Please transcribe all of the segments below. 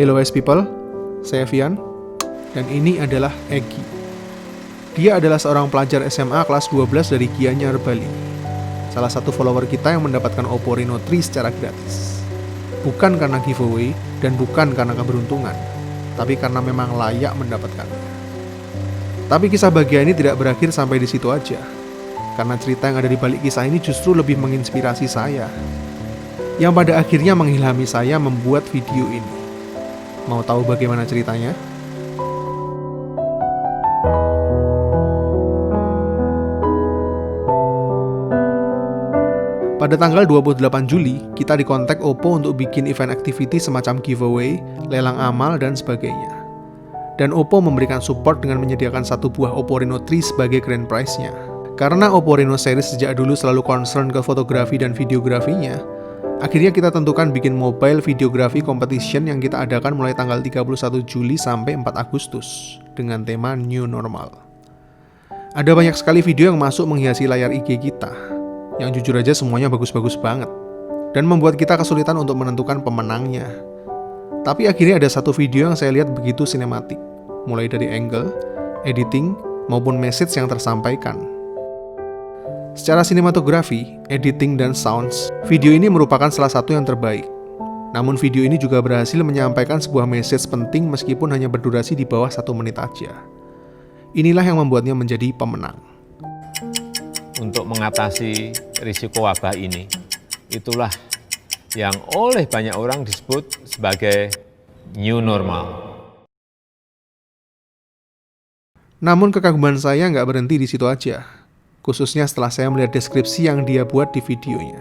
Hello wise people, saya Vian, dan ini adalah Egy. Dia adalah seorang pelajar SMA kelas 12 dari Gianyar, Bali. Salah satu follower kita yang mendapatkan Oppo Reno 3 secara gratis. Bukan karena giveaway dan bukan karena keberuntungan, tapi karena memang layak mendapatkannya. Tapi kisah bahagia ini tidak berakhir sampai di situ aja. Karena cerita yang ada di balik kisah ini justru lebih menginspirasi saya, yang pada akhirnya mengilhami saya membuat video ini. Mau tahu bagaimana ceritanya? Pada tanggal 28 Juli, kita dikontak Oppo untuk bikin event activity semacam giveaway, lelang amal, dan sebagainya. Dan Oppo memberikan support dengan menyediakan satu buah Oppo Reno 3 sebagai grand prize-nya. Karena Oppo Reno series sejak dulu selalu concern ke fotografi dan videografinya, akhirnya kita tentukan bikin mobile videography competition yang kita adakan mulai tanggal 31 Juli sampai 4 Agustus dengan tema New Normal. Ada banyak sekali video yang masuk menghiasi layar IG kita, yang jujur aja semuanya bagus-bagus banget, dan membuat kita kesulitan untuk menentukan pemenangnya. Tapi akhirnya ada satu video yang saya lihat begitu sinematik, mulai dari angle, editing, maupun message yang tersampaikan. Secara sinematografi, editing, dan sounds, video ini merupakan salah satu yang terbaik. Namun video ini juga berhasil menyampaikan sebuah message penting meskipun hanya berdurasi di bawah 1 menit aja. Inilah yang membuatnya menjadi pemenang. Untuk mengatasi risiko wabah ini, itulah yang oleh banyak orang disebut sebagai new normal. Namun kekaguman saya nggak berhenti di situ aja. Khususnya setelah saya melihat deskripsi yang dia buat di videonya.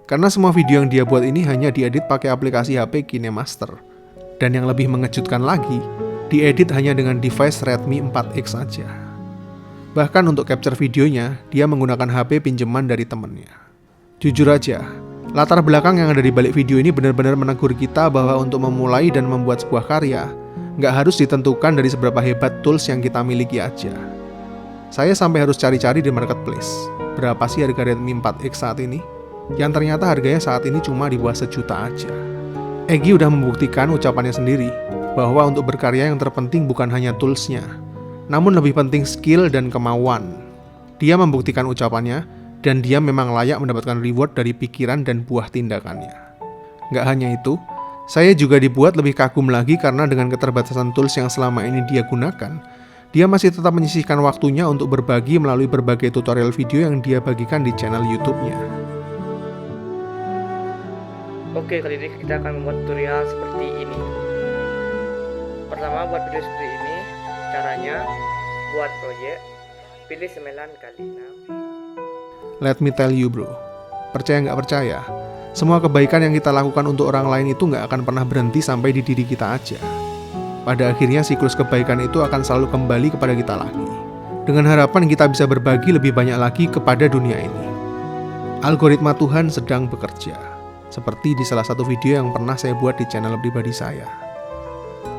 Karena semua video yang dia buat ini hanya diedit pakai aplikasi HP KineMaster. Dan yang lebih mengejutkan lagi, diedit hanya dengan device Redmi 4X saja. Bahkan untuk capture videonya, dia menggunakan HP pinjaman dari temennya. Jujur aja, latar belakang yang ada di balik video ini benar-benar menegur kita bahwa untuk memulai dan membuat sebuah karya, nggak harus ditentukan dari seberapa hebat tools yang kita miliki aja. Saya sampai harus cari-cari di marketplace, berapa sih harga Redmi 4X saat ini? Yang ternyata harganya saat ini cuma di bawah 1 juta aja. Egy udah membuktikan ucapannya sendiri, bahwa untuk berkarya yang terpenting bukan hanya toolsnya, namun lebih penting skill dan kemauan. Dia membuktikan ucapannya, dan dia memang layak mendapatkan reward dari pikiran dan buah tindakannya. Nggak hanya itu, saya juga dibuat lebih kagum lagi karena dengan keterbatasan tools yang selama ini dia gunakan, dia masih tetap menyisihkan waktunya untuk berbagi melalui berbagai tutorial video yang dia bagikan di channel YouTube-nya. Oke, kali ini kita akan membuat tutorial seperti ini. Pertama, buat video seperti ini, caranya buat project, pilih 9x6. Let me tell you bro, percaya nggak percaya, semua kebaikan yang kita lakukan untuk orang lain itu nggak akan pernah berhenti sampai di diri kita aja. Pada akhirnya siklus kebaikan itu akan selalu kembali kepada kita lagi, dengan harapan kita bisa berbagi lebih banyak lagi kepada dunia ini. Algoritma Tuhan sedang bekerja, seperti di salah satu video yang pernah saya buat di channel pribadi saya.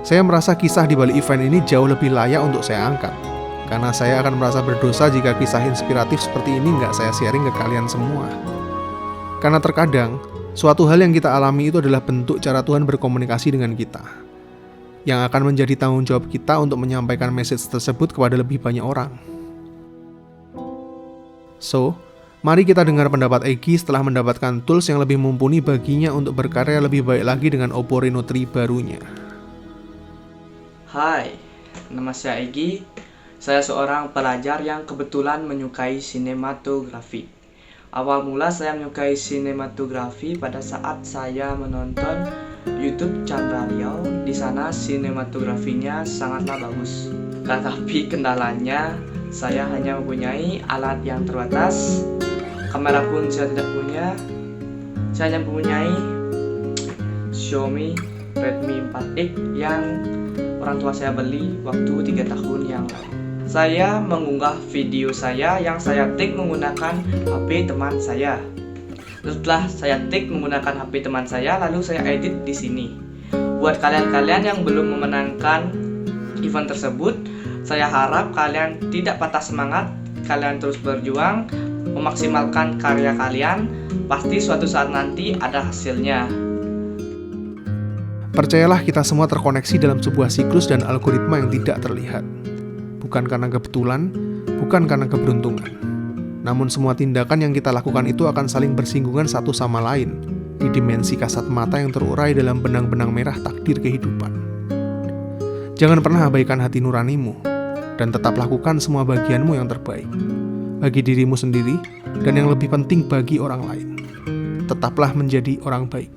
Saya merasa kisah di balik event ini jauh lebih layak untuk saya angkat, karena saya akan merasa berdosa jika kisah inspiratif seperti ini nggak saya sharing ke kalian semua. Karena terkadang, suatu hal yang kita alami itu adalah bentuk cara Tuhan berkomunikasi dengan kita, yang akan menjadi tanggung jawab kita untuk menyampaikan message tersebut kepada lebih banyak orang. So, mari kita dengar pendapat Egy setelah mendapatkan tools yang lebih mumpuni baginya untuk berkarya lebih baik lagi dengan Oppo Reno 3 barunya. Hai, nama saya Egy. Saya seorang pelajar yang kebetulan menyukai sinematografi. Awal mula saya menyukai sinematografi pada saat saya menonton YouTube Chandra Riau. Di sana sinematografinya sangatlah bagus. Tetapi kendalanya, saya hanya mempunyai alat yang terbatas. Kamera pun saya tidak punya. Saya hanya mempunyai Xiaomi Redmi 4X yang orang tua saya beli waktu 3 tahun yang lalu. Saya mengunggah video saya yang saya take menggunakan HP teman saya. Setelah saya take menggunakan HP teman saya, lalu saya edit di sini. Buat kalian-kalian yang belum memenangkan event tersebut, saya harap kalian tidak patah semangat, kalian terus berjuang, memaksimalkan karya kalian. Pasti suatu saat nanti ada hasilnya. Percayalah, kita semua terkoneksi dalam sebuah siklus dan algoritma yang tidak terlihat. Bukan karena kebetulan, bukan karena keberuntungan. Namun semua tindakan yang kita lakukan itu akan saling bersinggungan satu sama lain di dimensi kasat mata yang terurai dalam benang-benang merah takdir kehidupan. Jangan pernah abaikan hati nuranimu, dan tetap lakukan semua bagianmu yang terbaik. Bagi dirimu sendiri, dan yang lebih penting bagi orang lain. Tetaplah menjadi orang baik.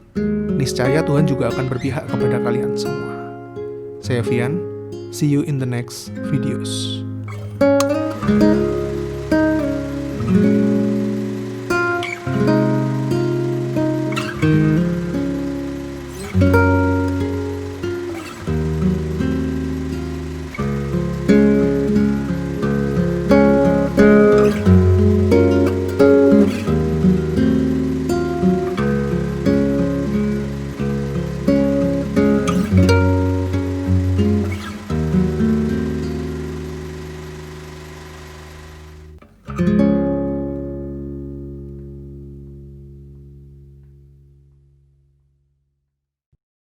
Niscaya Tuhan juga akan berpihak kepada kalian semua. Saya Vian, see you in the next videos. Thank you.